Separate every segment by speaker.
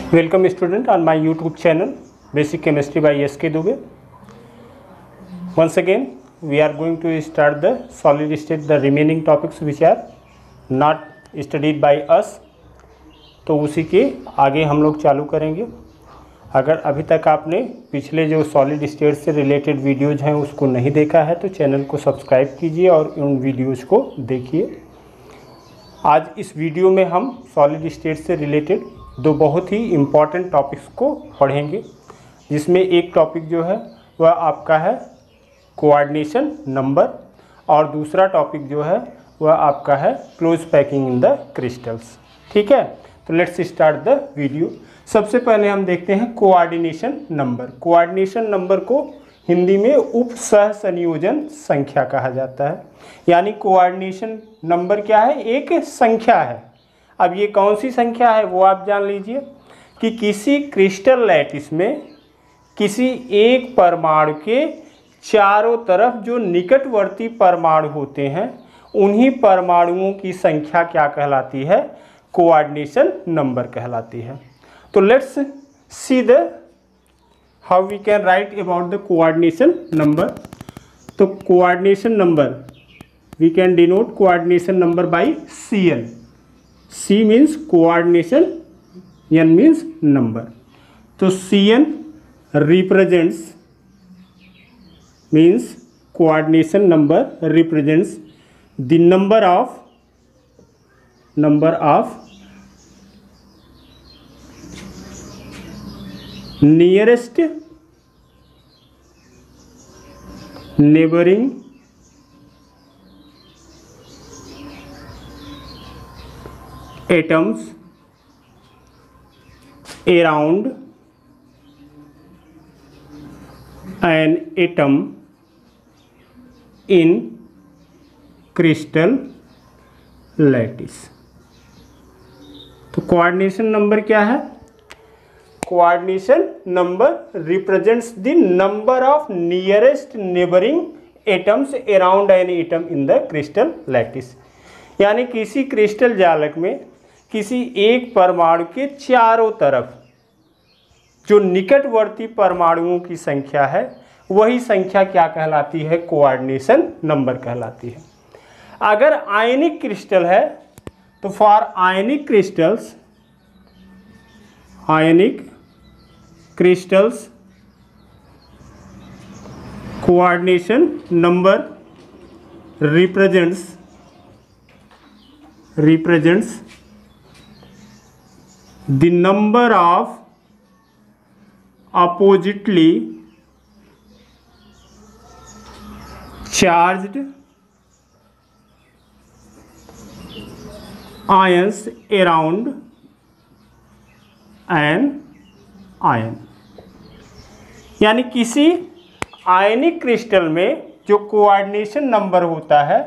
Speaker 1: Welcome student on my YouTube channel Basic Chemistry by S.K. Dubey. Once again we are going to start the solid state, the remaining topics which are not studied by us. तो उसी के आगे हम लोग चालू करेंगे। अगर अभी तक आपने पिछले जो सॉलिड स्टेट से रिलेटेड वीडियोज़ हैं उसको नहीं देखा है तो चैनल को सब्सक्राइब कीजिए और उन वीडियोज़ को देखिए। आज इस वीडियो में हम सॉलिड स्टेट से रिलेटेड दो बहुत ही इम्पॉर्टेंट टॉपिक्स को पढ़ेंगे, जिसमें एक टॉपिक जो है वह आपका है कोऑर्डिनेशन नंबर और दूसरा टॉपिक जो है वह आपका है close packing in the crystals. ठीक है, तो लेट्स स्टार्ट द वीडियो। सबसे पहले हम देखते हैं कोऑर्डिनेशन नंबर। कोऑर्डिनेशन नंबर को हिंदी में उप सह संयोजन संख्या कहा जाता है। यानी कोऑर्डिनेशन नंबर क्या है? एक संख्या है। अब ये कौन सी संख्या है वो आप जान लीजिए कि किसी क्रिस्टल लैटिस में किसी एक परमाणु के चारों तरफ जो निकटवर्ती परमाणु होते हैं उन्हीं परमाणुओं की संख्या क्या कहलाती है? कोऑर्डिनेशन नंबर कहलाती है। तो let's see the how we can write about the coordination number. तो coordination number we can denote coordination number by CN। C means coordination, N means number. तो CN represents means coordination number represents the number of nearest neighboring atoms around an atom in crystal lattice। तो coordination number क्या है? Coordination number represents the number of nearest neighbouring atoms around an atom in the crystal lattice. यानी किसी crystal जालक में किसी एक परमाणु के चारों तरफ जो निकटवर्ती परमाणुओं की संख्या है वही संख्या क्या कहलाती है? कोऑर्डिनेशन नंबर कहलाती है। अगर आयनिक क्रिस्टल है तो for ionic crystals coordination number represents the number of oppositely charged ions around an ion। यानी किसी आयनिक क्रिस्टल में जो कोऑर्डिनेशन नंबर होता है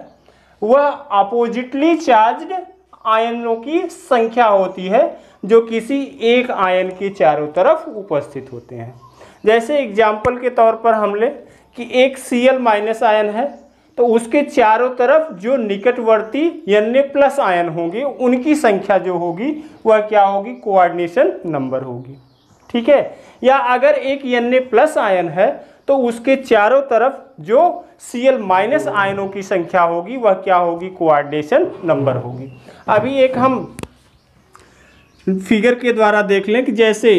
Speaker 1: वह अपोजिटली चार्ज्ड आयनों की संख्या होती है जो किसी एक आयन के चारों तरफ उपस्थित होते हैं। जैसे एग्जाम्पल के तौर पर हम ले कि एक Cl- आयन है तो उसके चारों तरफ जो निकटवर्ती Na+ आयन होंगे उनकी संख्या जो होगी वह क्या होगी? कोऑर्डिनेशन नंबर होगी। ठीक है। या अगर एक Na+ आयन है तो उसके चारों तरफ जो Cl- आयनों की संख्या होगी वह क्या होगी? कोऑर्डिनेशन नंबर होगी। अभी एक हम फिगर के द्वारा देख लें कि जैसे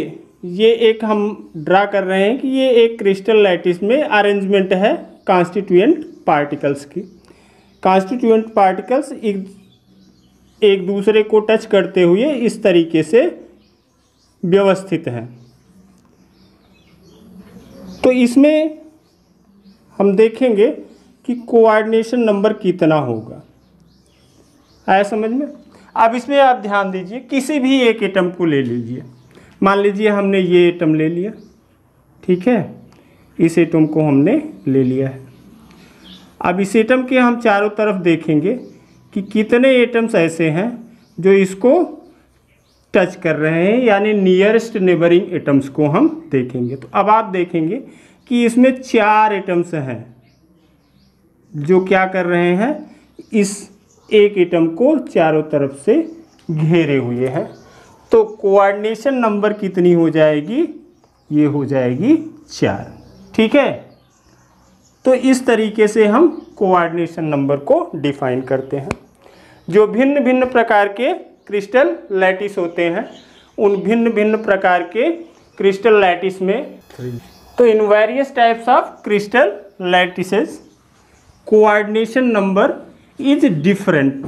Speaker 1: ये एक हम ड्रा कर रहे हैं कि ये एक क्रिस्टल लैटिस में अरेंजमेंट है कॉन्स्टिट्यूएंट पार्टिकल्स की। कॉन्स्टिट्यूएंट पार्टिकल्स एक दूसरे को टच करते हुए इस तरीके से व्यवस्थित हैं। तो इसमें हम देखेंगे कि कोऑर्डिनेशन नंबर कितना होगा। आया समझ में? अब इसमें आप ध्यान दीजिए, किसी भी एक एटम को ले लीजिए। मान लीजिए हमने ये एटम ले लिया, ठीक है, इस एटम को हमने ले लिया है। अब इस एटम के हम चारों तरफ देखेंगे कि कितने एटम्स ऐसे हैं जो इसको टच कर रहे हैं, यानी नियरेस्ट नेबरिंग एटम्स को हम देखेंगे। तो अब आप देखेंगे कि इसमें 4 एटम्स हैं जो क्या कर रहे हैं? इस एक एटम को चारों तरफ से घेरे हुए हैं। तो कोऑर्डिनेशन नंबर कितनी हो जाएगी, ये हो जाएगी 4। ठीक है, तो इस तरीके से हम कोऑर्डिनेशन नंबर को डिफाइन करते हैं। जो भिन्न भिन्न प्रकार के क्रिस्टल लैटिस होते हैं, उन भिन्न भिन्न प्रकार के क्रिस्टल लैटिस में, तो in various types of crystal lattices coordination number is different.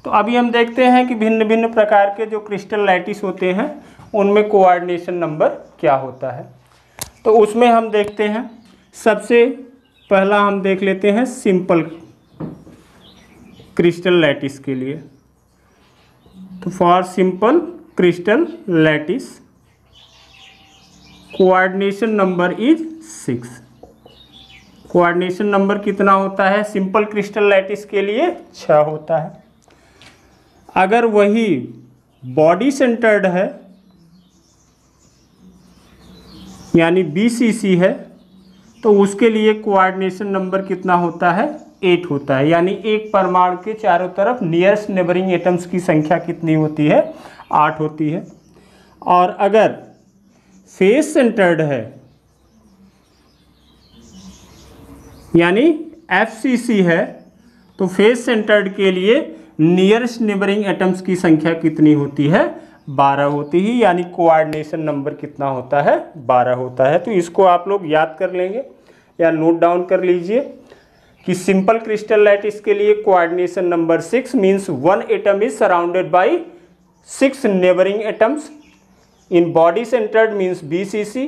Speaker 1: तो अभी हम देखते हैं कि भिन्न भिन्न प्रकार के जो क्रिस्टल लैटिस होते हैं उनमें कोऑर्डिनेशन नंबर क्या होता है। तो उसमें हम देखते हैं, सबसे पहला हम देख लेते हैं सिंपल क्रिस्टल लैटिस के लिए। तो for simple crystal lattice coordination number is 6। Coordination number कितना होता है सिंपल क्रिस्टल लैटिस के लिए? 6 होता है। अगर वही बॉडी सेंटर्ड है यानी BCC है, तो उसके लिए कोऑर्डिनेशन नंबर कितना होता है? 8 होता है। यानी एक परमाणु के चारों तरफ नियरेस्ट नेबरिंग एटम्स की संख्या कितनी होती है? 8 होती है। और अगर फेस सेंटर्ड है यानी FCC है, तो फेस सेंटर्ड के लिए नियरेस्ट नेबरिंग एटम्स की संख्या कितनी होती है? 12 होती है। यानी कोऑर्डिनेशन नंबर कितना होता है? 12 होता है। तो इसको आप लोग याद कर लेंगे या नोट डाउन कर लीजिए कि सिंपल क्रिस्टल लैटिस के लिए coordination number 6 means 1 atom is surrounded by 6 neighbouring atoms. In body centred means BCC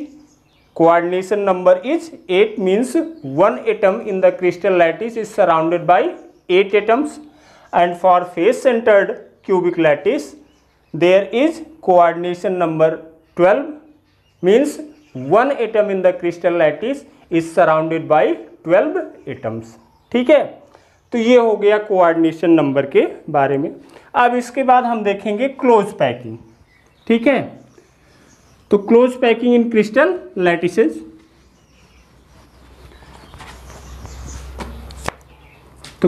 Speaker 1: coordination number is 8 means 1 atom in the crystal lattice is surrounded by 8 atoms, and for face centered cubic lattice there is coordination number 12 means 1 atom in the crystal lattice is surrounded by 12 atoms। ठीक है, तो ये हो गया coordination number के बारे में। अब इसके बाद हम देखेंगे क्लोज पैकिंग। ठीक है, तो क्लोज पैकिंग इन क्रिस्टल लैटिसेस। तो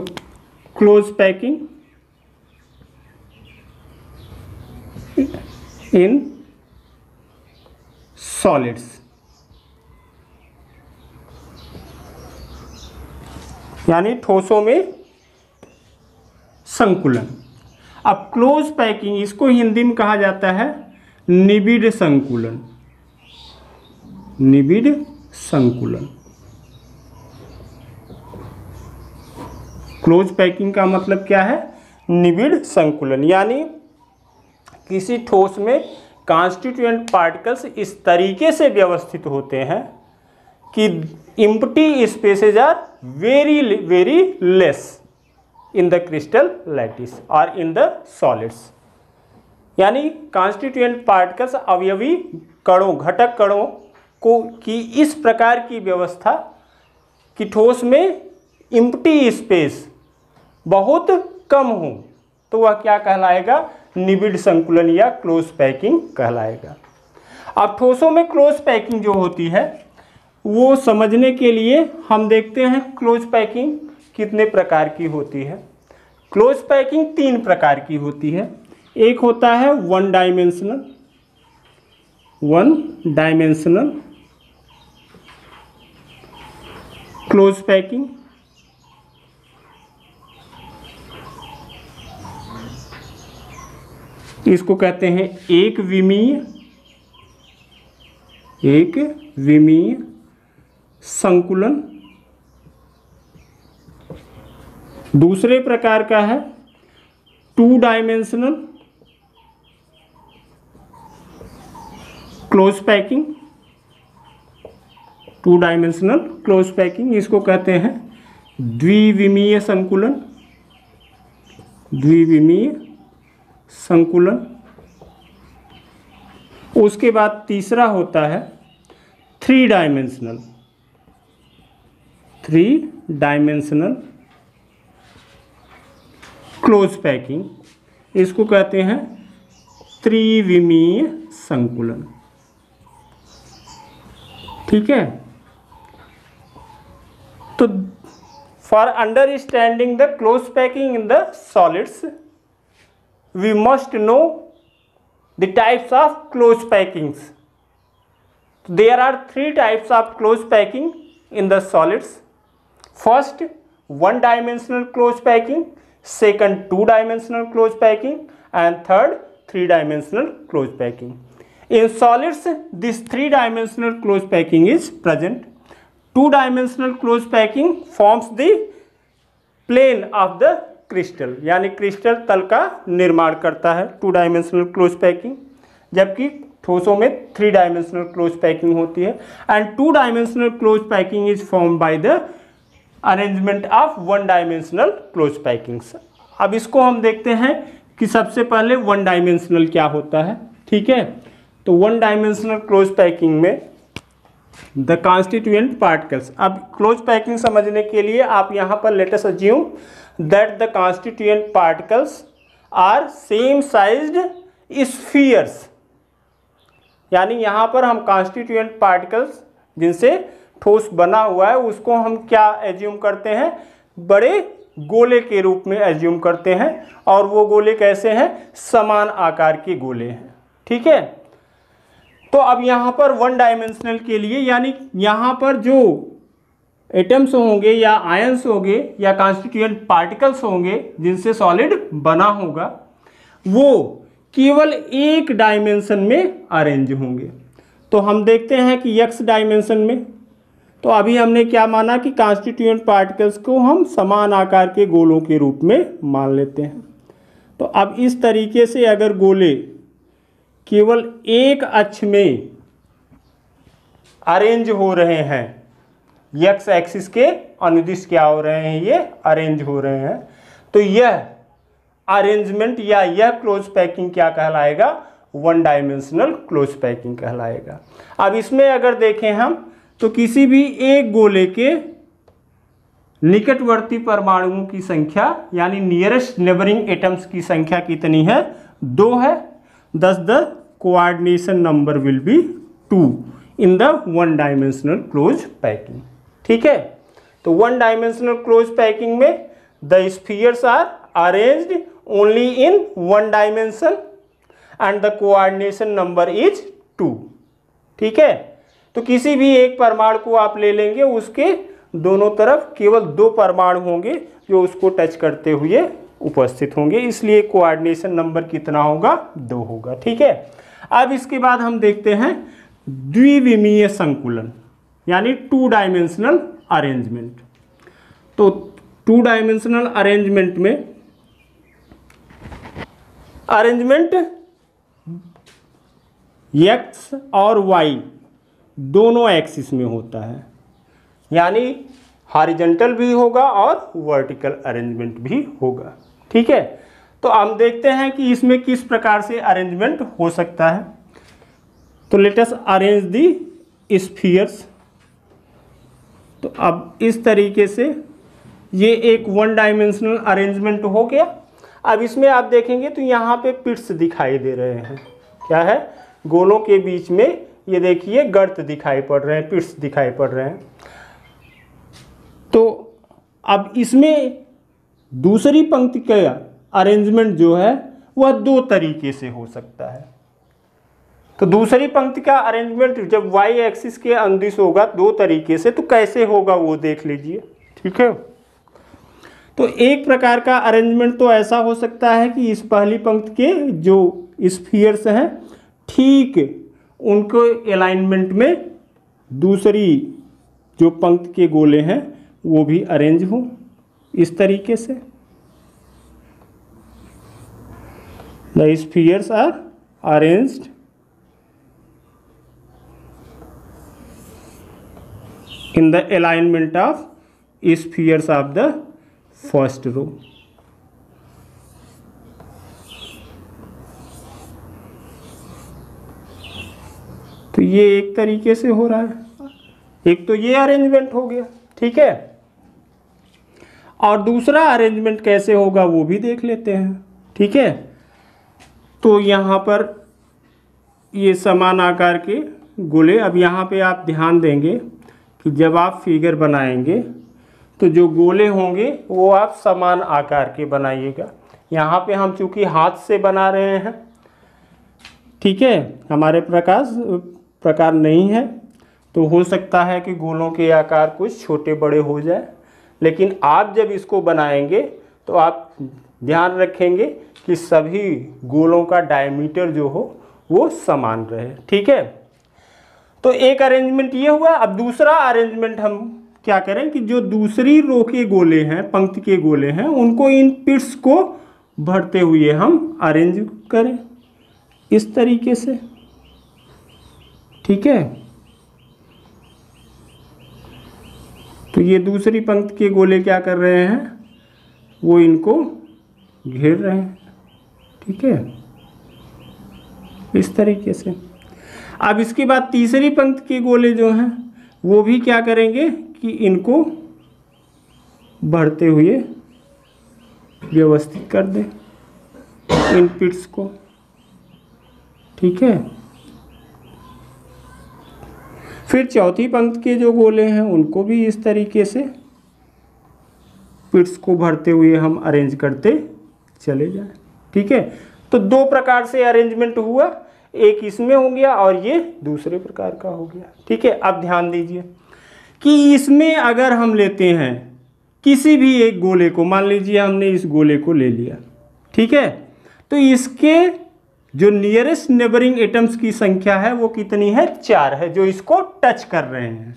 Speaker 1: क्लोज पैकिंग इन सॉलिड्स यानी ठोसों में संकुलन। अब क्लोज पैकिंग इसको हिंदी में कहा जाता है निबिड़ संकुलन। निबिड़ संकुलन। क्लोज पैकिंग का मतलब क्या है? निबिड़ संकुलन। यानी किसी ठोस में कॉन्स्टिट्यूएंट पार्टिकल्स इस तरीके से व्यवस्थित होते हैं कि empty spaces are very very less in the crystal lattice और इन द सॉलिड्स। यानी कॉन्स्टिट्यूएंट पार्टिकल्स अवयवी कणों घटक कणों को की इस प्रकार की व्यवस्था कि ठोस में एम्प्टी स्पेस बहुत कम हो, तो वह क्या कहलाएगा? निबिड़ संकुलन या क्लोज पैकिंग कहलाएगा। अब ठोसों में क्लोज पैकिंग जो होती है वो समझने के लिए हम देखते हैं क्लोज पैकिंग कितने प्रकार की होती है। क्लोज पैकिंग 3 प्रकार की होती है। एक होता है वन डायमेंशनल क्लोज पैकिंग। इसको कहते हैं एक विमीय संकुलन। दूसरे प्रकार का है 2 dimensional close packing. 2 dimensional close packing इसको कहते हैं द्विविमीय संकुलन। द्विविमीय संकुलन। उसके बाद तीसरा होता है 3 डायमेंशनल क्लोज पैकिंग। इसको कहते हैं त्रिविमीय संकुलन। ठीक है, तो for understanding the close packing in the solids we must know the types of close packings. There are three types of close packing in the solids. First, one dimensional close packing, second, two dimensional close packing, and third, three dimensional close packing. In solids, this three dimensional close packing is present. Two dimensional close packing forms the plane of the crystal, यानी crystal तल का निर्माण करता है two dimensional close packing, जबकि ठोसों में three dimensional close packing होती है. And two dimensional close packing is form by the arrangement of one dimensional close packings. अब इसको हम देखते हैं कि सबसे पहले वन डायमेंशनल क्या होता है. ठीक है, तो वन डायमेंशनल क्लोज पैकिंग में द कॉन्स्टिट्यूएंट पार्टिकल्स. अब क्लोज पैकिंग समझने के लिए आप यहाँ पर let us assume that the constituent particles are same sized spheres. यानी यहाँ पर हम कॉन्स्टिट्यूएंट पार्टिकल्स जिनसे ठोस बना हुआ है उसको हम क्या एज्यूम करते हैं, बड़े गोले के रूप में एज्यूम करते हैं. और वो गोले कैसे हैं, समान आकार के गोले हैं. ठीक है, तो अब यहाँ पर वन डायमेंशनल के लिए, यानी यहाँ पर जो एटम्स होंगे या आयंस होंगे या कॉन्स्टिट्यूएंट पार्टिकल्स होंगे जिनसे सॉलिड बना होगा, वो केवल एक डायमेंशन में अरेंज होंगे. तो हम देखते हैं कि एक्स डायमेंशन में, तो अभी हमने क्या माना कि कॉन्स्टिट्यूएंट पार्टिकल्स को हम समान आकार के गोलों के रूप में मान लेते हैं. तो अब इस तरीके से अगर गोले केवल एक अक्ष में अरेंज हो रहे हैं, एक्स एक्सिस के अनुदिश क्या हो रहे हैं, ये अरेंज हो रहे हैं, तो यह अरेंजमेंट या यह क्लोज पैकिंग क्या कहलाएगा, वन डायमेंशनल क्लोज पैकिंग कहलाएगा. अब इसमें अगर देखें हम तो किसी भी एक गोले के निकटवर्ती परमाणुओं की संख्या यानी नियरेस्ट नेबरिंग एटम्स की संख्या कितनी है, 2 है. thus the coordination number will be 2 in the one dimensional close packing. ठीक है, तो वन डायमेंशनल क्लोज पैकिंग में the spheres are arranged only in one dimension and the coordination number is 2. ठीक है, तो किसी भी एक परमाणु को आप ले लेंगे, उसके दोनों तरफ केवल 2 परमाणु होंगे जो उसको टच करते हुए उपस्थित होंगे, इसलिए कोऑर्डिनेशन नंबर कितना होगा, 2 होगा. ठीक है, अब इसके बाद हम देखते हैं द्विविमीय संकुलन यानी टू डायमेंशनल अरेंजमेंट. तो टू डायमेंशनल अरेंजमेंट में अरेंजमेंट एक्स और वाई दोनों एक्सिस में होता है, यानी हॉरिजॉन्टल भी होगा और वर्टिकल अरेंजमेंट भी होगा. ठीक है, तो हम देखते हैं कि इसमें किस प्रकार से अरेंजमेंट हो सकता है. तो लेट अस अरेंज दी स्फीयर्स. तो अब इस तरीके से ये एक वन डायमेंशनल अरेंजमेंट हो गया. अब इसमें आप देखेंगे तो यहाँ पे पिट्स दिखाई दे रहे हैं. क्या है, गोलों के बीच में ये देखिए गर्त दिखाई पड़ रहे हैं, पिट्स दिखाई पड़ रहे हैं. तो अब इसमें दूसरी पंक्ति का अरेंजमेंट जो है वह 2 तरीके से हो सकता है. तो दूसरी पंक्ति का अरेंजमेंट जब वाई एक्सिस के अनुदिश होगा 2 तरीके से, तो कैसे होगा वो देख लीजिए. ठीक है, तो एक प्रकार का अरेंजमेंट तो ऐसा हो सकता है कि इस पहली पंक्ति के जो स्फीयर्स हैं ठीक उनको अलाइनमेंट में दूसरी जो पंक्ति के गोले हैं वो भी अरेंज हो इस तरीके से. The spheres are arranged in the alignment of spheres of the first row. तो ये एक तरीके से हो रहा है, एक तो ये अरेंजमेंट हो गया. ठीक है, और दूसरा अरेंजमेंट कैसे होगा वो भी देख लेते हैं. ठीक है, तो यहाँ पर ये समान आकार के गोले. अब यहाँ पे आप ध्यान देंगे कि जब आप फिगर बनाएंगे तो जो गोले होंगे वो आप समान आकार के बनाइएगा. यहाँ पे हम चूंकि हाथ से बना रहे हैं ठीक है, हमारे प्रकार नहीं है, तो हो सकता है कि गोलों के आकार कुछ छोटे बड़े हो जाए, लेकिन आप जब इसको बनाएंगे तो आप ध्यान रखेंगे कि सभी गोलों का डायमीटर जो हो वो समान रहे। ठीक है, तो एक अरेंजमेंट ये हुआ। अब दूसरा अरेंजमेंट हम क्या करें कि जो दूसरी रो के गोले हैं, पंक्ति के गोले हैं, उनको इन पिट्स को भरते हुए हम अरेंज करें इस तरीके से। ठीक है, तो ये दूसरी पंक्ति के गोले क्या कर रहे हैं, वो इनको घेर रहे हैं। ठीक है, इस तरीके से। अब इसके बाद तीसरी पंक्ति के गोले जो हैं वो भी क्या करेंगे कि इनको बढ़ते हुए व्यवस्थित कर दें इन पिट्स को। ठीक है, फिर चौथी पंक्ति के जो गोले हैं उनको भी इस तरीके से पिट्स को भरते हुए हम अरेंज करते चले जाएं। ठीक है, तो दो प्रकार से अरेंजमेंट हुआ, एक इसमें हो गया और ये दूसरे प्रकार का हो गया। ठीक है, अब ध्यान दीजिए कि इसमें अगर हम लेते हैं किसी भी एक गोले को, मान लीजिए हमने इस गोले को ले लिया। ठीक है, तो इसके जो नियरेस्ट नेबरिंग एटम्स की संख्या है वो कितनी है, 4 है, जो इसको टच कर रहे हैं।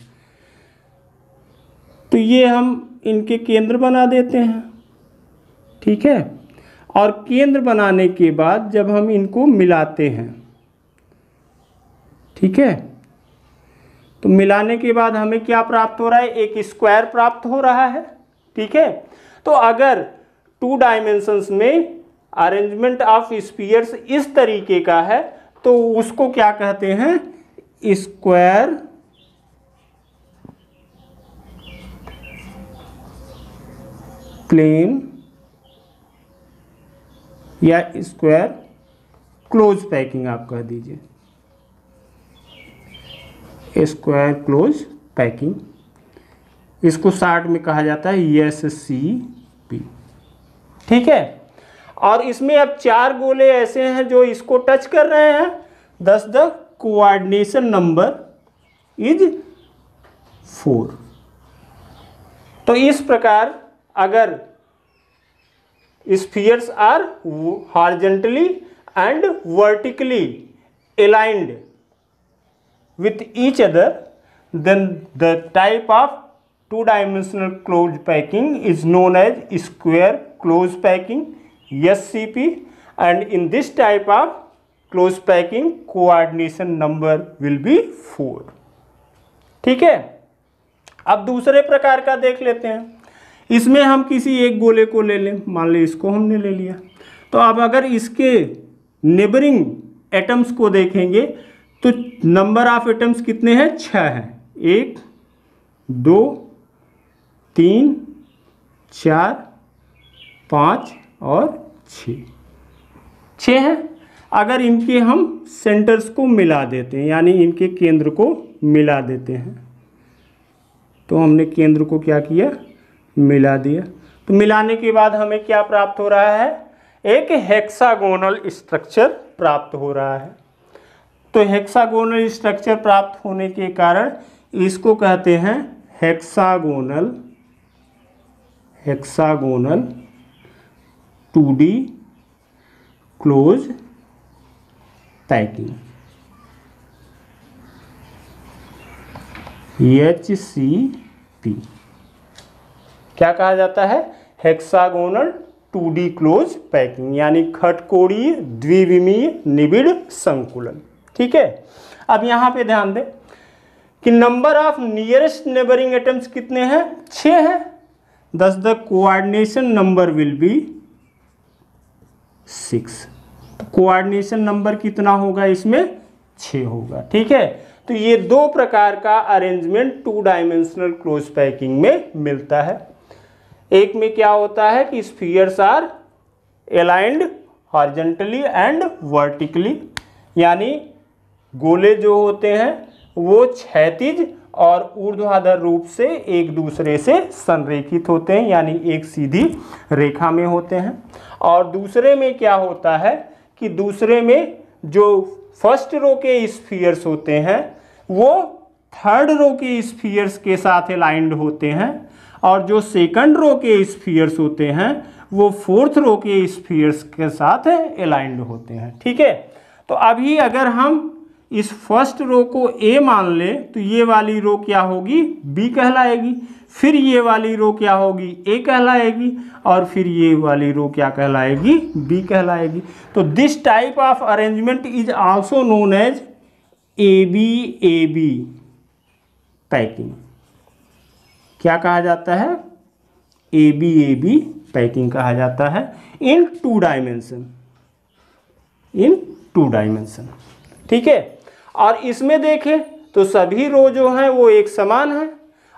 Speaker 1: तो ये हम इनके केंद्र बना देते हैं। ठीक है, और केंद्र बनाने के बाद जब हम इनको मिलाते हैं, ठीक है, तो मिलाने के बाद हमें क्या प्राप्त हो रहा है, एक स्क्वायर प्राप्त हो रहा है। ठीक है, तो अगर 2 डायमेंशंस में अरेंजमेंट ऑफ स्फीयर्स इस तरीके का है तो उसको क्या कहते हैं, स्क्वायर प्लेन या स्क्वायर क्लोज पैकिंग आप कह दीजिए, स्क्वायर क्लोज पैकिंग। इसको शॉर्ट में कहा जाता है SCP। ठीक है, और इसमें अब 4 गोले ऐसे हैं जो इसको टच कर रहे हैं, thus the coordination number is 4। तो इस प्रकार अगर spheres are horizontally and vertically aligned with each other, then the type of 2-dimensional closed packing is known as square closed packing, SCP, and in this type of closed packing coordination number will be 4। ठीक है, अब दूसरे प्रकार का देख लेते हैं। इसमें हम किसी एक गोले को ले लें, मान ली इसको हमने ले लिया, तो अब अगर इसके नेबरिंग एटम्स को देखेंगे तो नंबर ऑफ एटम्स कितने हैं, 6 हैं। 1 2 3 4 5 और 6 हैं। अगर इनके हम सेंटर्स को मिला देते हैं, यानी इनके केंद्र को मिला देते हैं, तो हमने केंद्र को क्या किया, मिला दिया। तो मिलाने के बाद हमें क्या प्राप्त हो रहा है, एक हेक्सागोनल स्ट्रक्चर प्राप्त हो रहा है। तो हेक्सागोनल स्ट्रक्चर प्राप्त होने के कारण इसको कहते हैं hexagonal 2D close packing, HCP। क्या कहा जाता है, हेक्सागोनल 2D क्लोज पैकिंग, यानी खटकोणीय द्विविमीय निबिड़ संकुलन। ठीक है, अब यहाँ पे ध्यान दें कि number of nearest neighbouring atoms कितने हैं, 6 हैं, thus the coordination number will be 6। तो कोऑर्डिनेशन नंबर कितना होगा, इसमें 6 होगा। ठीक है, तो ये 2 प्रकार का अरेंजमेंट 2 डायमेंशनल क्लोज पैकिंग में मिलता है। एक में क्या होता है कि spheres are aligned horizontally and vertically, यानी गोले जो होते हैं वो क्षैतिज और ऊर्ध्वाधर रूप से एक दूसरे से संरेखित होते हैं, यानी एक सीधी रेखा में होते हैं। और दूसरे में क्या होता है कि दूसरे में जो फर्स्ट रो के स्फीयर्स होते हैं वो थर्ड रो के स्फीयर्स के साथ अलाइंड होते हैं, और जो सेकंड रो के स्फीयर्स होते हैं वो फोर्थ रो के स्फीयर्स के साथ अलाइंड होते हैं। ठीक है, तो अभी अगर हम इस फर्स्ट रो को ए मान ले तो ये वाली रो क्या होगी, बी कहलाएगी, फिर ये वाली रो क्या होगी, ए कहलाएगी, और फिर ये वाली रो क्या कहलाएगी, बी कहलाएगी। तो this type of arrangement is also known as A B packing. क्या कहा जाता है, ए बी पैकिंग कहा जाता है इन टू डायमेंशन, ठीक है। और इसमें देखें तो सभी रो जो हैं वो एक समान है,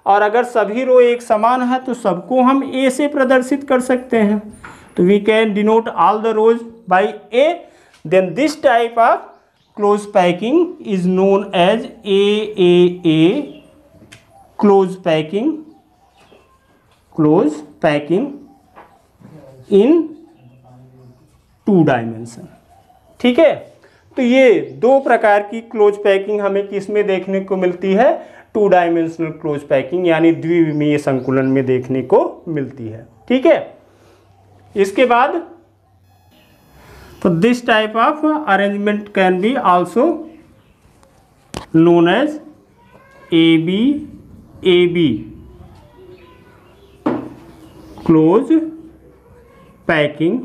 Speaker 1: और अगर सभी रो एक समान है तो सबको हम ए से प्रदर्शित कर सकते हैं। तो we can denote all the rows by A, then this type of close packing is known as A close packing in two dimension. ठीक है, तो ये दो प्रकार की क्लोज पैकिंग हमें किसमें देखने को मिलती है, टू डायमेंशनल क्लोज पैकिंग यानी द्विविमीय संकुलन में देखने को मिलती है। ठीक है, इसके बाद तो this type of arrangement can be also known as A B close packing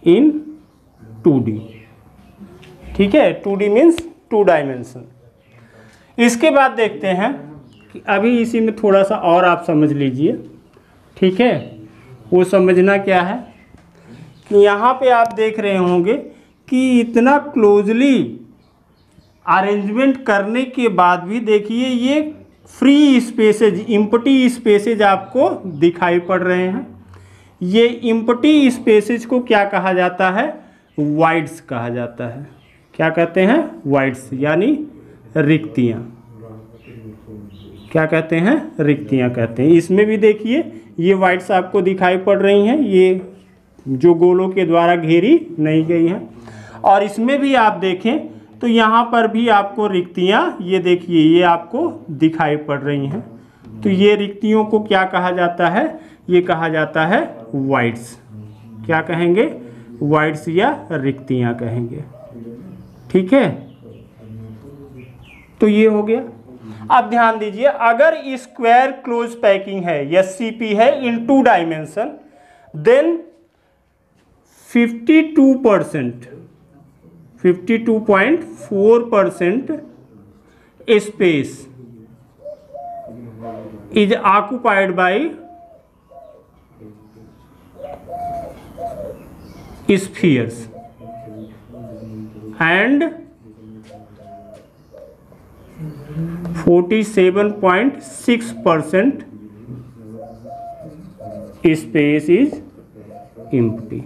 Speaker 1: in 2D। ठीक है, 2D मीन्स टू डायमेंशन। इसके बाद देखते हैं कि अभी इसी में थोड़ा सा और आप समझ लीजिए। ठीक है, वो समझना क्या है कि यहाँ पे आप देख रहे होंगे कि इतना क्लोजली अरेंजमेंट करने के बाद भी देखिए ये फ्री स्पेसेज, इम्पटी स्पेसेज आपको दिखाई पड़ रहे हैं। ये इम्पटी स्पेसेज को क्या कहा जाता है, वाइड्स कहा जाता है। क्या कहते हैं, वाइड्स यानी रिक्तियाँ। क्या कहते हैं, रिक्तियाँ कहते हैं। इसमें भी देखिए ये वाइड्स आपको दिखाई पड़ रही हैं, ये जो गोलों के द्वारा घेरी नहीं गई हैं। और इसमें भी आप देखें तो यहाँ पर भी आपको रिक्तियाँ, ये देखिए ये आपको दिखाई पड़ रही हैं। तो ये रिक्तियों को क्या कहा जाता है, ये कहा जाता है वाइड्स। क्या कहेंगे, वाइड्स या रिक्तियाँ कहेंगे। ठीक है, तो ये हो गया। अब ध्यान दीजिए, अगर स्क्वायर क्लोज पैकिंग है या सीपी है in two dimension, then 52.4% space is occupied by spheres and 47.6% space is empty।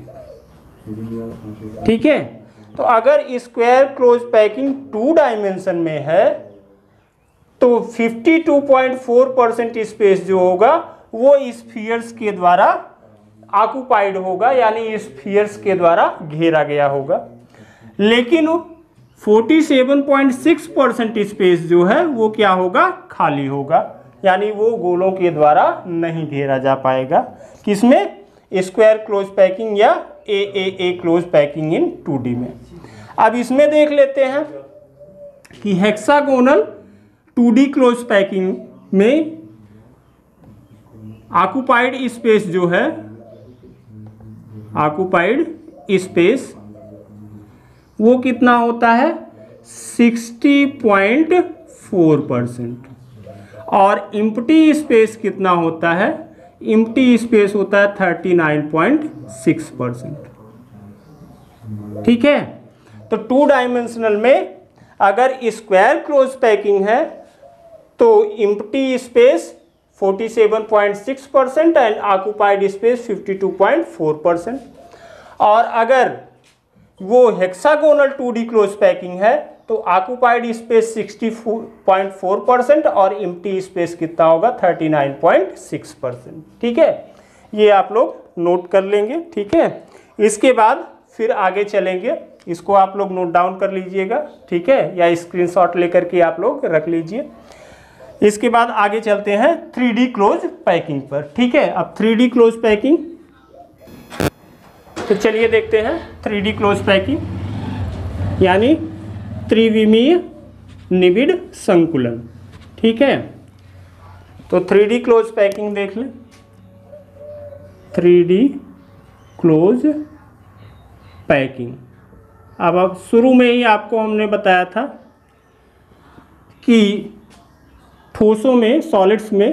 Speaker 1: ठीक है, तो अगर square close packing two dimension में है तो 52.4% स्पेस जो होगा वो स्फीयर्स के द्वारा ऑक्युपाइड होगा, यानी स्फीयर्स के द्वारा घेरा गया होगा। लेकिन 47.6% स्पेस जो है वो क्या होगा, खाली होगा, यानी वो गोलों के द्वारा नहीं घेरा जा पाएगा। किसमें, स्क्वायर क्लोज पैकिंग या ए क्लोज पैकिंग इन 2D में। अब इसमें देख लेते हैं कि हेक्सागोनल 2D क्लोज पैकिंग में ऑक्युपाइड स्पेस जो है, ऑक्युपाइड स्पेस वो कितना होता है, 60.4%। और इम्प्टी स्पेस कितना होता है, इम्प्टी स्पेस होता है 39.6%। ठीक है, तो टू डायमेंशनल में अगर स्क्वायर क्लोज पैकिंग है तो empty space 47.6% and occupied space 52.4%। और अगर वो हेक्सागोनल 2D क्लोज पैकिंग है तो ऑक्युपाइड स्पेस 60.4% और एम्प्टी स्पेस कितना होगा, 39.6%। ठीक है, ये आप लोग नोट कर लेंगे। ठीक है, इसके बाद फिर आगे चलेंगे। इसको आप लोग नोट डाउन कर लीजिएगा, ठीक है, या स्क्रीनशॉट लेकर के आप लोग रख लीजिए। इसके बाद आगे चलते हैं 3D क्लोज पैकिंग पर, ठीक है। अब 3D क्लोज पैकिंग, तो चलिए देखते हैं 3D क्लोज पैकिंग यानी त्रिविमीय निबिड संकुलन, ठीक है। तो 3D क्लोज पैकिंग देख लें। 3D क्लोज पैकिंग, अब शुरू में ही आपको हमने बताया था कि ठोसों में, सॉलिड्स में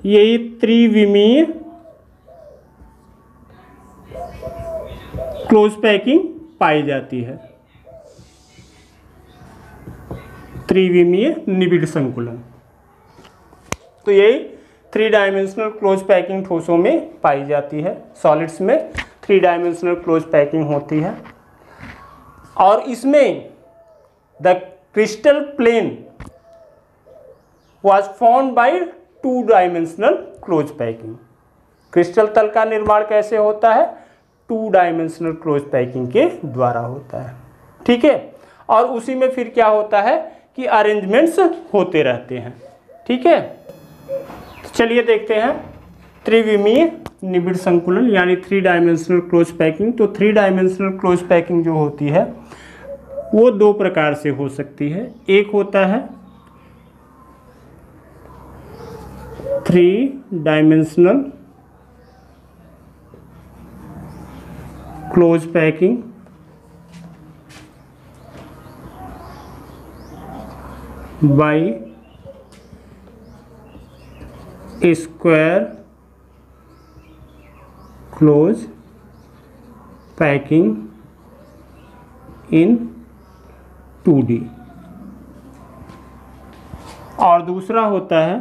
Speaker 1: यही त्रिविमीय क्लोज पैकिंग पाई जाती है, त्रिविमीय निबिड संकुलन। तो यही 3 डायमेंशनल क्लोज पैकिंग ठोसों में पाई जाती है, सॉलिड्स में 3 डायमेंशनल क्लोज पैकिंग होती है। और इसमें the crystal plane was formed by 2 dimensional close packing. Crystal तल का निर्माण कैसे होता है? 2 डायमेंशनल क्लोज पैकिंग के द्वारा होता है, ठीक है। और उसी में फिर क्या होता है कि अरेंजमेंट्स होते रहते हैं, ठीक है। तो चलिए देखते हैं त्रिविमीय निबिड संकुलन यानी 3 डायमेंशनल क्लोज पैकिंग। तो 3 डायमेंशनल क्लोज पैकिंग जो होती है वो 2 प्रकार से हो सकती है। एक होता है 3 dimensional close packing by square close packing in 2D। और दूसरा होता है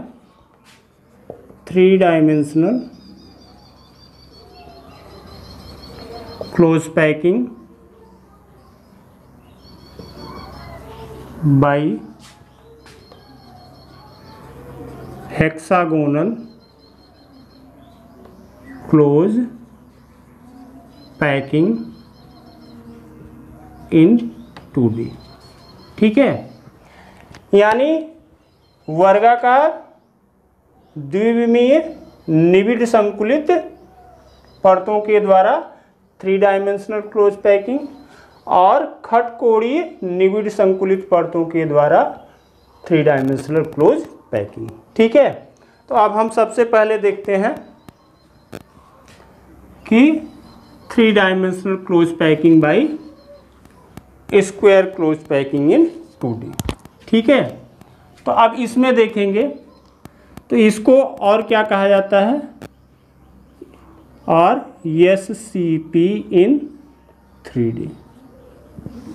Speaker 1: 3 dimensional close packing by hexagonal close packing in 2D, ठीक है। यानी वर्गाकार द्विविमीय निबिड संकुलित परतों के द्वारा 3 डायमेंशनल क्लोज पैकिंग और खटकोणीय निबिड संकुलित परतों के द्वारा 3 डायमेंशनल क्लोज पैकिंग, ठीक है। तो अब हम सबसे पहले देखते हैं कि 3 dimensional close packing by square close packing in 2D, ठीक है। तो अब इसमें देखेंगे तो इसको और क्या कहा जाता है, और SCP इन 3D।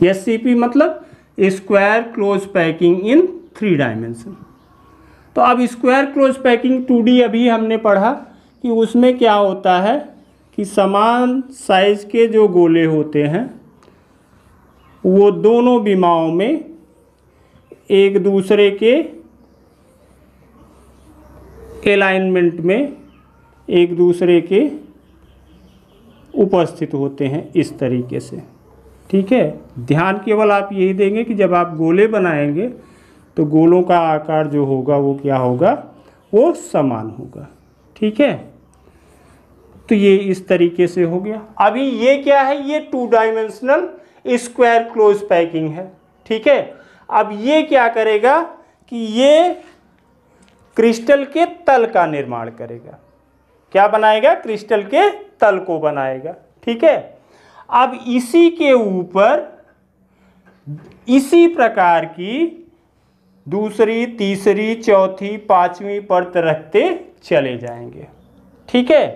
Speaker 1: SCP मतलब स्क्वायर क्लोज पैकिंग इन 3 डायमेंशन। तो अब स्क्वायर क्लोज पैकिंग 2D अभी हमने पढ़ा कि उसमें क्या होता है कि समान साइज के जो गोले होते हैं वो दोनों विमाओं में एक दूसरे के अलाइनमेंट में एक दूसरे के उपस्थित होते हैं इस तरीके से, ठीक है। ध्यान केवल आप यही देंगे कि जब आप गोले बनाएंगे तो गोलों का आकार जो होगा वो क्या होगा, वो समान होगा, ठीक है। तो ये इस तरीके से हो गया। अभी ये क्या है, ये 2 डायमेंशनल स्क्वायर क्लोज पैकिंग है, ठीक है। अब ये क्या करेगा कि ये क्रिस्टल के तल का निर्माण करेगा। क्या बनाएगा? क्रिस्टल के तल को बनाएगा, ठीक है। अब इसी के ऊपर इसी प्रकार की दूसरी, तीसरी, चौथी, 5वीं परत रखते चले जाएंगे, ठीक है।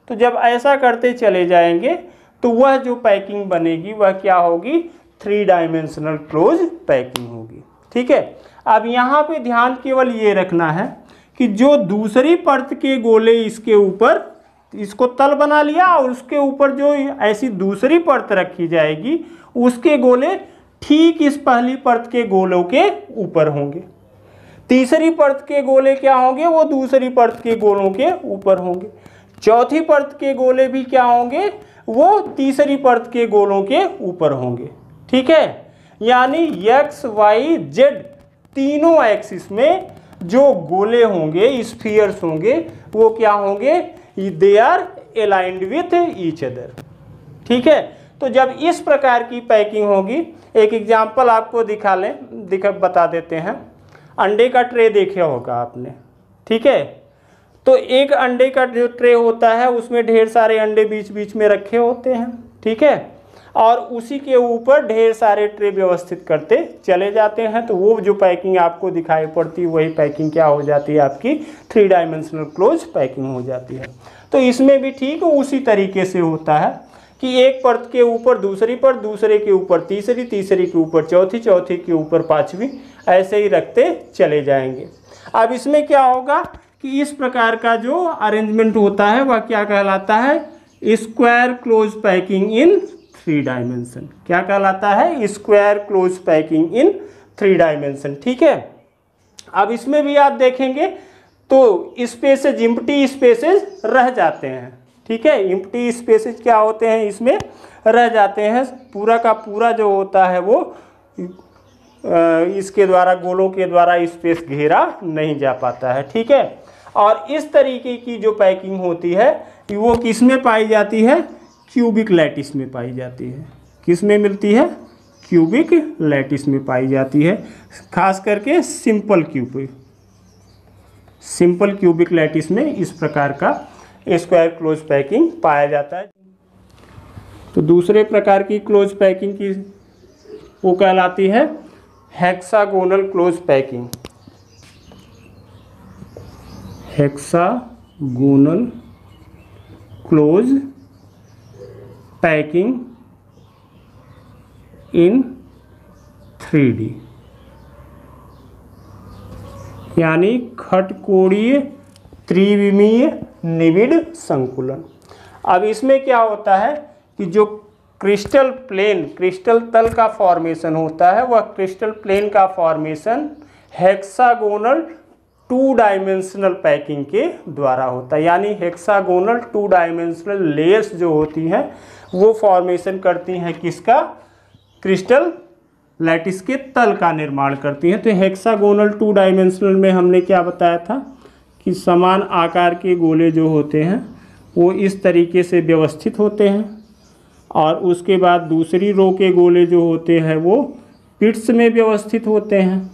Speaker 1: तो जब ऐसा करते चले जाएंगे तो वह जो पैकिंग बनेगी वह क्या होगी, 3 डायमेंशनल क्लोज पैकिंग होगी, ठीक है। अब यहाँ पे ध्यान केवल ये रखना है कि जो दूसरी परत के गोले इसके ऊपर, इसको तल बना लिया और उसके ऊपर जो ऐसी दूसरी परत रखी जाएगी उसके गोले ठीक इस पहली परत के गोलों के ऊपर होंगे। तीसरी परत के गोले क्या होंगे, वो दूसरी परत के गोलों के ऊपर होंगे। चौथी परत के गोले भी क्या होंगे, वो तीसरी परत के गोलों के ऊपर होंगे। ठीक है, यानी एक्स वाई जेड तीनों एक्सिस में जो गोले होंगे, स्फीयर्स होंगे, वो क्या होंगे, they are aligned with each other. ठीक है, तो जब इस प्रकार की पैकिंग होगी, एक एग्जांपल आपको बता देते हैं। अंडे का ट्रे देखे होगा आपने। ठीक है, तो एक अंडे का जो ट्रे होता है उसमें ढेर सारे अंडे बीच बीच में रखे होते हैं। ठीक है, और उसी के ऊपर ढेर सारे ट्रे व्यवस्थित करते चले जाते हैं, तो वो जो पैकिंग आपको दिखाई पड़ती है वही पैकिंग क्या हो जाती है, आपकी 3 डायमेंशनल क्लोज पैकिंग हो जाती है। तो इसमें भी ठीक उसी तरीके से होता है कि एक परत के ऊपर दूसरी परत, दूसरे के ऊपर तीसरी, तीसरी के ऊपर चौथी, चौथी के ऊपर पांचवी, ऐसे ही रखते चले जाएंगे। अब इसमें क्या होगा कि इस प्रकार का जो अरेंजमेंट होता है वह क्या कहलाता है, स्क्वायर क्लोज पैकिंग इन 3 डायमेंशन। क्या कहलाता है, स्क्वायर क्लोज पैकिंग इन 3 डायमेंशन। ठीक है, अब इसमें भी आप देखेंगे तो स्पेसेज, एम्प्टी स्पेसेज रह जाते हैं। ठीक है, एम्प्टी स्पेसेज क्या होते हैं, इसमें रह जाते हैं। पूरा का पूरा जो होता है वो इसके द्वारा, गोलों के द्वारा स्पेस घेरा नहीं जा पाता है। ठीक है, और इस तरीके की जो पैकिंग होती है वो किस में पाई जाती है, क्यूबिक लैटिस में पाई जाती है। किस में मिलती है, क्यूबिक लैटिस में पाई जाती है, खास करके सिंपल क्यूबिक लैटिस में इस प्रकार का स्क्वायर क्लोज पैकिंग पाया जाता है। तो दूसरे प्रकार की क्लोज पैकिंग की वो कहलाती है hexagonal close packing. Hexagonal close packing इन 3D, यानी खटकोणीय त्रिविमीय निबिड संकुलन। अब इसमें क्या होता है कि जो क्रिस्टल प्लेन, क्रिस्टल तल का फॉर्मेशन होता है, वह क्रिस्टल प्लेन का फॉर्मेशन हेक्सागोनल 2 डायमेंशनल पैकिंग के द्वारा होता है। यानी हेक्सागोनल 2 डायमेंशनल लेयर्स जो होती हैं वो फॉर्मेशन करती हैं किसका, क्रिस्टल लैटिस के तल का निर्माण करती हैं। तो हेक्सागोनल 2 डायमेंशनल में हमने क्या बताया था कि समान आकार के गोले जो होते हैं वो इस तरीके से व्यवस्थित होते हैं, और उसके बाद दूसरी रो के गोले जो होते हैं वो पिट्स में व्यवस्थित होते हैं।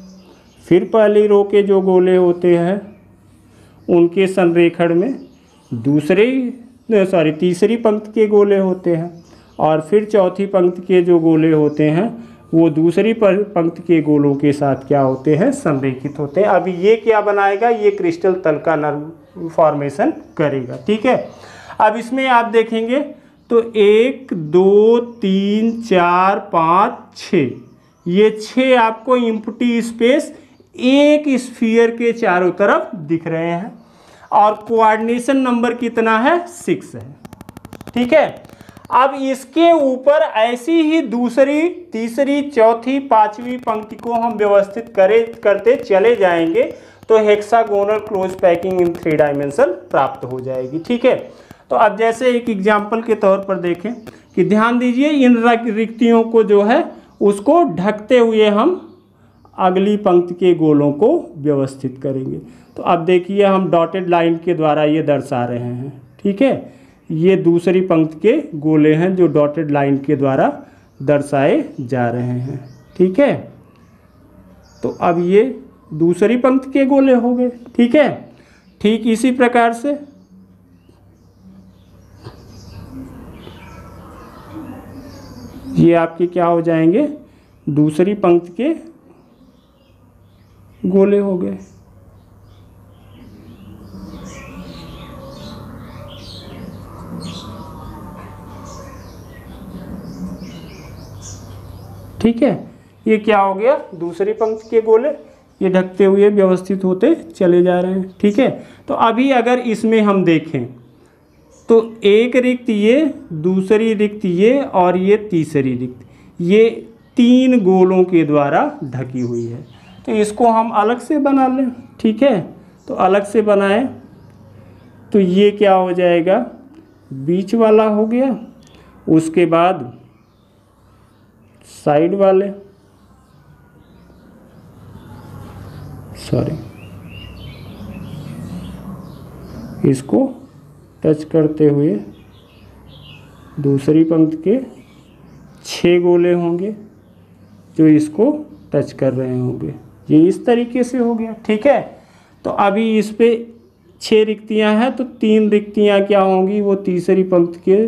Speaker 1: फिर पहली रो के जो गोले होते हैं उनके संरेखण में तीसरी पंक्ति के गोले होते हैं, और फिर चौथी पंक्ति के जो गोले होते हैं वो दूसरी पंक्ति के गोलों के साथ क्या होते हैं, संरेखित होते हैं। अभी ये क्या बनाएगा, ये क्रिस्टल तल का फॉर्मेशन करेगा। ठीक है, अब इसमें आप देखेंगे तो 1 2 3 4 5 6, ये 6 आपको एम्प्टी स्पेस एक स्फीयर के चारों तरफ दिख रहे हैं, और कोऑर्डिनेशन नंबर कितना है, 6 है। ठीक है, अब इसके ऊपर ऐसी ही दूसरी, तीसरी, चौथी, पांचवी पंक्ति को हम व्यवस्थित करते चले जाएंगे तो हेक्सागोनल क्लोज पैकिंग इन 3 डायमेंशन प्राप्त हो जाएगी। ठीक है, तो अब जैसे एक एग्जाम्पल के तौर पर देखें कि ध्यान दीजिए, इन रिक्तियों को जो है उसको ढकते हुए हम अगली पंक्ति के गोलों को व्यवस्थित करेंगे। तो अब देखिए हम डॉटेड लाइन के द्वारा ये दर्शा रहे हैं। ठीक है, ये दूसरी पंक्ति के गोले हैं जो डॉटेड लाइन के द्वारा दर्शाए जा रहे हैं। ठीक है, तो अब ये दूसरी पंक्ति के गोले हो गए। ठीक है, ठीक इसी प्रकार से ये आपके क्या हो जाएंगे, दूसरी पंक्ति के गोले हो गए। ठीक है, ये क्या हो गया, दूसरी पंक्ति के गोले, ये ढकते हुए व्यवस्थित होते चले जा रहे हैं। ठीक है, तो अभी अगर इसमें हम देखें तो एक रिक्त ये, दूसरी रिक्त ये, और ये तीसरी रिक्त, ये 3 गोलों के द्वारा ढकी हुई है। तो इसको हम अलग से बना लें। ठीक है, तो अलग से बनाएं तो ये क्या हो जाएगा, बीच वाला हो गया, उसके बाद साइड वाले, इसको टच करते हुए दूसरी पंक्ति के 6 गोले होंगे जो इसको टच कर रहे होंगे। ये इस तरीके से हो गया। ठीक है, तो अभी इस पे 6 रिक्तियां हैं, तो 3 रिक्तियां क्या होंगी, वो तीसरी पंक्ति के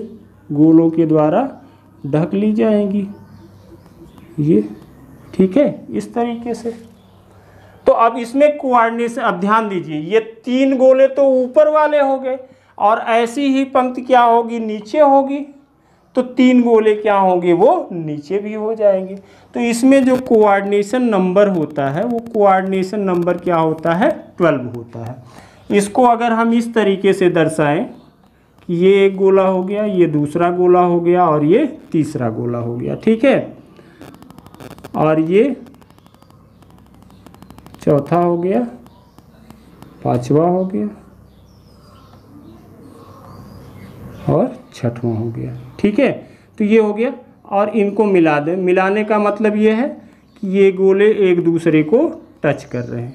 Speaker 1: गोलों के द्वारा ढक ली जाएंगी। ये ठीक है, इस तरीके से। तो अब इसमें कोऑर्डिनेशन, अब ध्यान दीजिए, ये 3 गोले तो ऊपर वाले हो गए और ऐसी ही पंक्ति क्या होगी, नीचे होगी, तो 3 गोले क्या होंगे, वो नीचे भी हो जाएंगे। तो इसमें जो कोऑर्डिनेशन नंबर होता है वो कोऑर्डिनेशन नंबर क्या होता है, 12 होता है। इसको अगर हम इस तरीके से दर्शाएं कि ये एक गोला हो गया, ये दूसरा गोला हो गया और ये तीसरा गोला हो गया। ठीक है, और ये चौथा हो गया, 5वां हो गया और 6वां हो गया। ठीक है, तो ये हो गया और इनको मिला दें। मिलाने का मतलब ये है कि ये गोले एक दूसरे को टच कर रहे हैं,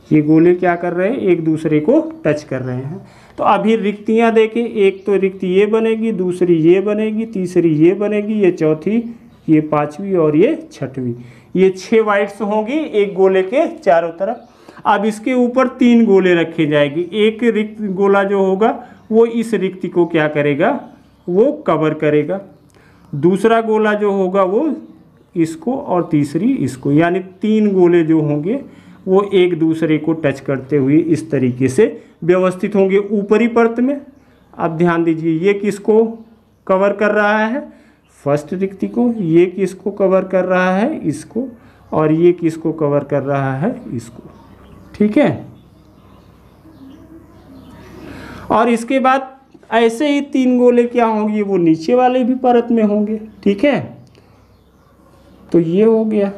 Speaker 1: ये गोले क्या कर रहे हैं, एक दूसरे को टच कर रहे हैं। तो अभी रिक्तियां देखें, एक तो रिक्ति ये बनेगी, दूसरी ये बनेगी, तीसरी ये बनेगी, ये चौथी, ये 5वीं और ये 6वीं। ये 6 वाइड्स होंगी एक गोले के चारों तरफ। अब इसके ऊपर 3 गोले रखे जाएंगे। एक रिक्त गोला जो होगा वो इस रिक्ति को क्या करेगा, वो कवर करेगा। दूसरा गोला जो होगा वो इसको और तीसरी इसको, यानी 3 गोले जो होंगे वो एक दूसरे को टच करते हुए इस तरीके से व्यवस्थित होंगे ऊपरी परत में। अब ध्यान दीजिए, ये किसको कवर कर रहा है, फर्स्ट रिक्ति को, ये किसको कवर कर रहा है, इसको, और ये किसको कवर कर रहा है, इसको। ठीक है, और इसके बाद ऐसे ही 3 गोले क्या होंगे, वो नीचे वाले भी परत में होंगे। ठीक है, तो ये हो गया।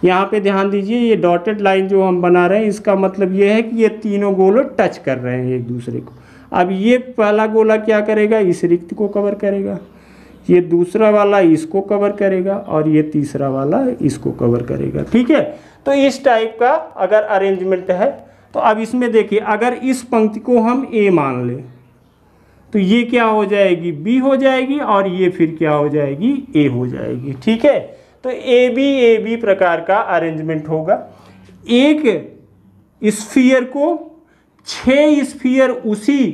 Speaker 1: यहाँ पे ध्यान दीजिए, ये डॉटेड लाइन जो हम बना रहे हैं इसका मतलब ये है कि ये तीनों गोले टच कर रहे हैं एक दूसरे को। अब ये पहला गोला क्या करेगा, इस रिक्ति को कवर करेगा, ये दूसरा वाला इसको कवर करेगा और ये तीसरा वाला इसको कवर करेगा। ठीक है, तो इस टाइप का अगर अरेंजमेंट है, तो अब इसमें देखिए, अगर इस पंक्ति को हम ए मान लें तो ये क्या हो जाएगी, बी हो जाएगी, और ये फिर क्या हो जाएगी, ए हो जाएगी। ठीक है, तो ए बी प्रकार का अरेंजमेंट होगा। एक स्फीयर को 6 स्फीयर उसी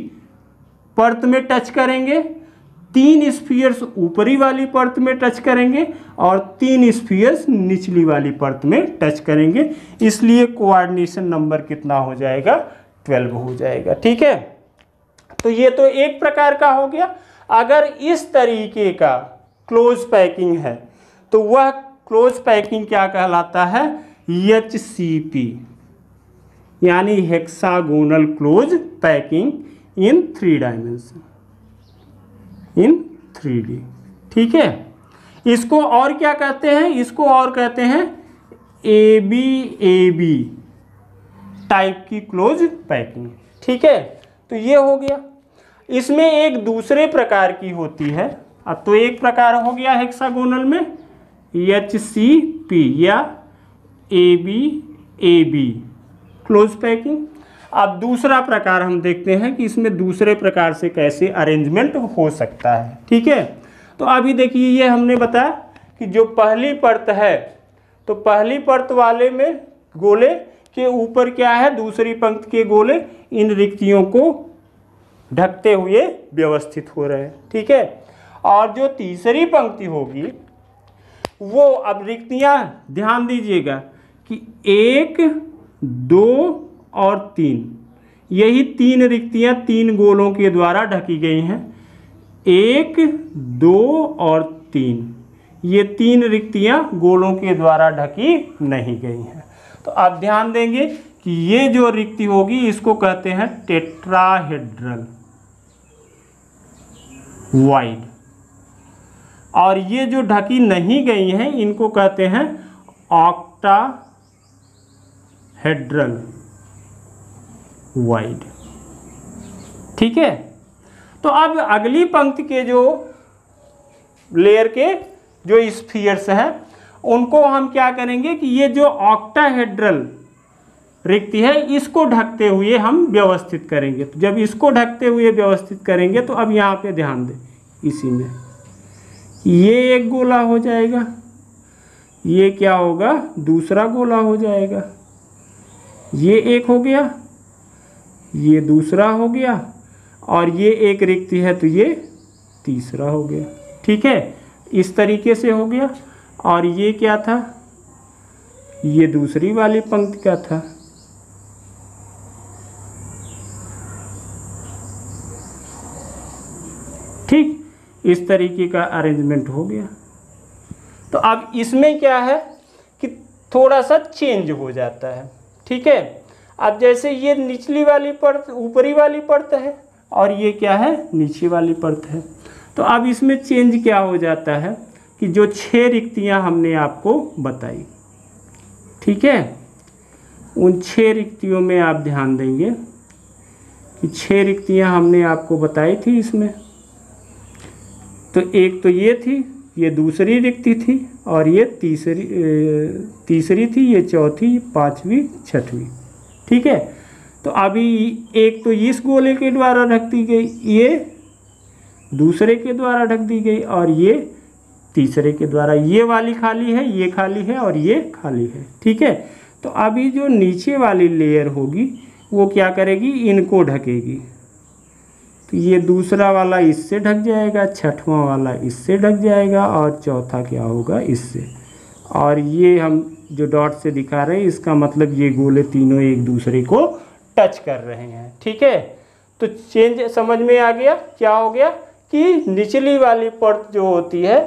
Speaker 1: परत में टच करेंगे, 3 स्फीयर्स ऊपरी वाली परत में टच करेंगे और 3 स्फीयर्स निचली वाली परत में टच करेंगे। इसलिए कोऑर्डिनेशन नंबर कितना हो जाएगा, 12 हो जाएगा। ठीक है, तो ये तो एक प्रकार का हो गया। अगर इस तरीके का क्लोज पैकिंग है तो वह क्लोज पैकिंग क्या कहलाता है, HCP, यानी हेक्सागोनल क्लोज पैकिंग इन 3 डायमेंशन, इन 3D। ठीक है, इसको और क्या कहते हैं, इसको और कहते हैं AB टाइप की क्लोज पैकिंग। ठीक है, तो ये हो गया। इसमें एक दूसरे प्रकार की होती है। अब तो एक प्रकार हो गया हेक्सागोनल में HCP या AB क्लोज पैकिंग। अब दूसरा प्रकार हम देखते हैं कि इसमें दूसरे प्रकार से कैसे अरेंजमेंट हो सकता है। ठीक है, तो अभी देखिए, ये हमने बताया कि जो पहली परत है, तो पहली परत वाले में गोले के ऊपर क्या है, दूसरी पंक्ति के गोले इन रिक्तियों को ढकते हुए व्यवस्थित हो रहे हैं। ठीक है, और जो तीसरी पंक्ति होगी वो, अब रिक्तियां ध्यान दीजिएगा कि 1, 2 और 3, यही 3 रिक्तियां 3 गोलों के द्वारा ढकी गई हैं। 1, 2 और 3, ये 3 रिक्तियां गोलों के द्वारा ढकी नहीं गई हैं। तो आप ध्यान देंगे कि ये जो रिक्ति होगी इसको कहते हैं टेट्राहेड्रल वाइड, और ये जो ढकी नहीं गई हैं इनको कहते हैं ऑक्टाहेड्रल वाइड। ठीक है। तो अब अगली पंक्ति के जो लेयर के जो स्फीयर्स हैं उनको हम क्या करेंगे कि ये जो ऑक्टाहेड्रल रिक्ति है इसको ढकते हुए हम व्यवस्थित करेंगे। तो जब इसको ढकते हुए व्यवस्थित करेंगे तो अब यहाँ पे ध्यान दें, इसी में ये एक गोला हो जाएगा, ये क्या होगा, दूसरा गोला हो जाएगा, ये एक हो गया, ये दूसरा हो गया, और ये एक रिक्ति है तो ये तीसरा हो गया। ठीक है, इस तरीके से हो गया। और ये क्या था, ये दूसरी वाली पंक्ति का था। ठीक, इस तरीके का अरेंजमेंट हो गया। तो अब इसमें क्या है कि थोड़ा सा चेंज हो जाता है। ठीक है, अब जैसे ये निचली वाली परत ऊपरी वाली परत है और ये क्या है, नीचे वाली परत है। तो अब इसमें चेंज क्या हो जाता है कि जो 6 रिक्तियां हमने आपको बताई, ठीक है, उन 6 रिक्तियों में आप ध्यान देंगे कि 6 रिक्तियां हमने आपको बताई थी इसमें। तो एक तो ये थी, ये दूसरी रिक्ति थी, और ये तीसरी थी, ये चौथी, पांचवी, छठवीं। ठीक है, तो अभी एक तो इस गोले के द्वारा ढक दी गई, ये दूसरे के द्वारा ढक दी गई, और ये तीसरे के द्वारा। ये वाली खाली है, ये खाली है, और ये खाली है। ठीक है, तो अभी जो नीचे वाली लेयर होगी वो क्या करेगी, इनको ढकेगी। तो ये दूसरा वाला इससे ढक जाएगा, छठवां वाला इससे ढक जाएगा, और चौथा क्या होगा, इससे। और ये हम जो डॉट से दिखा रहे हैं इसका मतलब ये गोले तीनों एक दूसरे को टच कर रहे हैं। ठीक है, तो चेंज समझ में आ गया। क्या हो गया कि निचली वाली परत जो होती है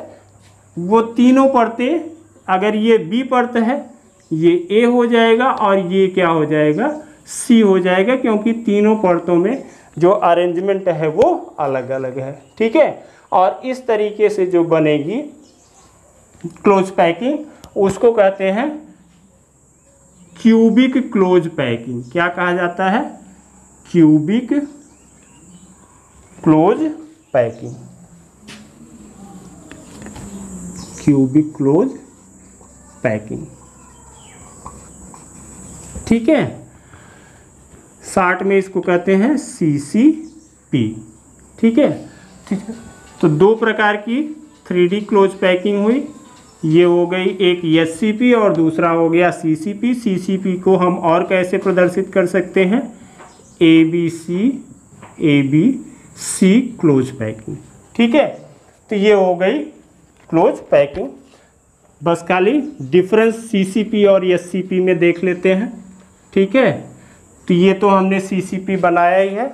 Speaker 1: वो तीनों परतें, अगर ये बी परत है ये ए हो जाएगा, और ये क्या हो जाएगा, सी हो जाएगा, क्योंकि तीनों परतों में जो अरेंजमेंट है वो अलग अलग है। ठीक है, और इस तरीके से जो बनेगी क्लोज पैकिंग उसको कहते हैं क्यूबिक क्लोज पैकिंग। क्या कहा जाता है, cubic close packing, cubic close packing. ठीक है, शार्ट में इसको कहते हैं CCP। ठीक है, तो 2 प्रकार की 3D क्लोज पैकिंग हुई। ये हो गई एक SCP और दूसरा हो गया CCP। CCP को हम और कैसे प्रदर्शित कर सकते हैं, ABC क्लोज पैकिंग। ठीक है, तो ये हो गई क्लोज पैकिंग। बस खाली डिफरेंस CCP और SCP में देख लेते हैं। ठीक है, तो ये तो हमने CCP बनाया ही है,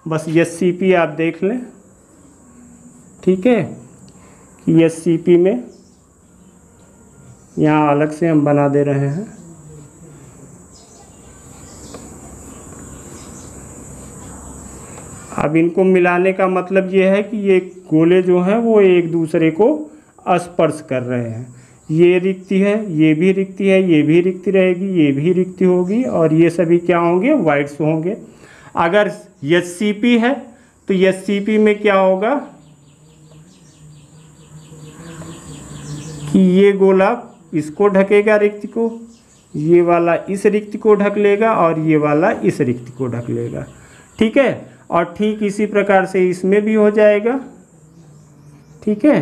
Speaker 1: बस SCP आप देख लें। ठीक है, कि SCP में यहाँ अलग से हम बना दे रहे हैं। अब इनको मिलाने का मतलब ये है कि ये गोले जो हैं वो एक दूसरे को स्पर्श कर रहे हैं। ये रिक्ति है, ये भी रिक्ति है, ये भी रिक्ति रहेगी, ये भी रिक्ति होगी, और ये सभी क्या होंगे, वाइड्स होंगे। अगर SCP है तो SCP में क्या होगा कि ये गोला इसको ढकेगा रिक्ति को, ये वाला इस रिक्ति को ढक लेगा, और ये वाला इस रिक्ति को ढक लेगा। ठीक है, और ठीक इसी प्रकार से इसमें भी हो जाएगा। ठीक है,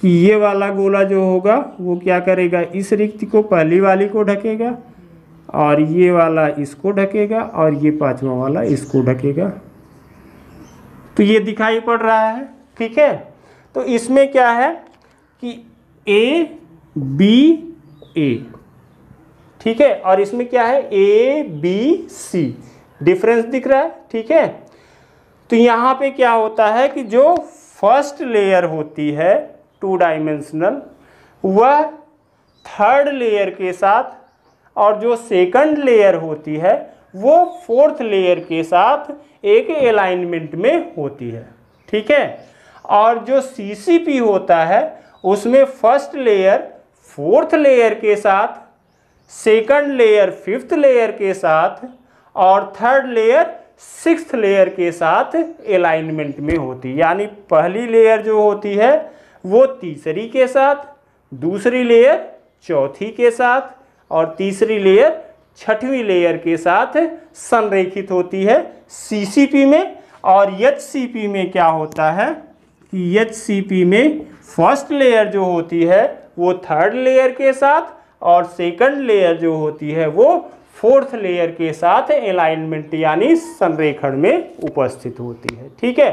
Speaker 1: कि ये वाला गोला जो होगा वो क्या करेगा, इस रिक्ति को, पहली वाली को ढकेगा, और ये वाला इसको ढकेगा, और ये पांचवा वाला इसको ढकेगा। तो ये दिखाई पड़ रहा है। ठीक है, तो इसमें क्या है कि ABA, ठीक है, और इसमें क्या है ABC, डिफरेंस दिख रहा है। ठीक है, तो यहाँ पे क्या होता है कि जो फर्स्ट लेयर होती है 2 डायमेंशनल, वह थर्ड लेयर के साथ, और जो सेकंड लेयर होती है वो 4th लेयर के साथ एक अलाइनमेंट में होती है। ठीक है, और जो CCP होता है उसमें फर्स्ट लेयर 4th लेयर के साथ, सेकंड लेयर 5th लेयर के साथ, और थर्ड लेयर सिक्स्थ लेयर के साथ अलाइनमेंट में होती है। यानी पहली लेयर जो होती है वो तीसरी के साथ, दूसरी लेयर चौथी के साथ और तीसरी लेयर छठवीं लेयर के साथ संरेखित होती है सीसीपी में। और एचसीपी में क्या होता है कि एचसीपी में फर्स्ट लेयर जो होती है वो थर्ड लेयर के साथ और सेकंड लेयर जो होती है वो फोर्थ लेयर के साथ अलाइनमेंट यानी संरेखण में उपस्थित होती है। ठीक है।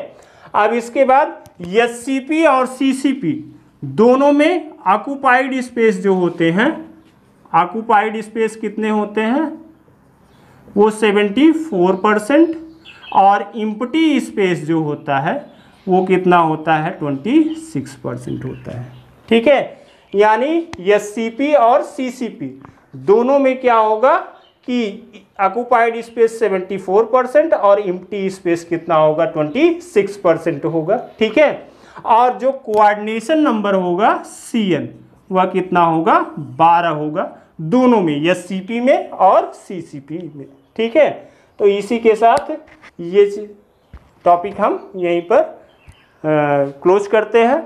Speaker 1: अब इसके बाद एचसीपी और सीसीपी दोनों में ऑक्युपाइड स्पेस जो होते हैं, ऑक्युपाइड स्पेस कितने होते हैं, वो 74% और इम्प्टी स्पेस जो होता है वो कितना होता है, 26% होता है। ठीक है। यानी एचसीपी और सीसीपी दोनों में क्या होगा कि ऑक्युपाइड स्पेस 74% और एम्प्टी स्पेस कितना होगा, 26% होगा। ठीक है। और जो कोऑर्डिनेशन नंबर होगा CN वह कितना होगा, 12 होगा, दोनों में, एचसीपी में और सीसीपी में। ठीक है। तो इसी के साथ ये टॉपिक हम यहीं पर क्लोज करते हैं।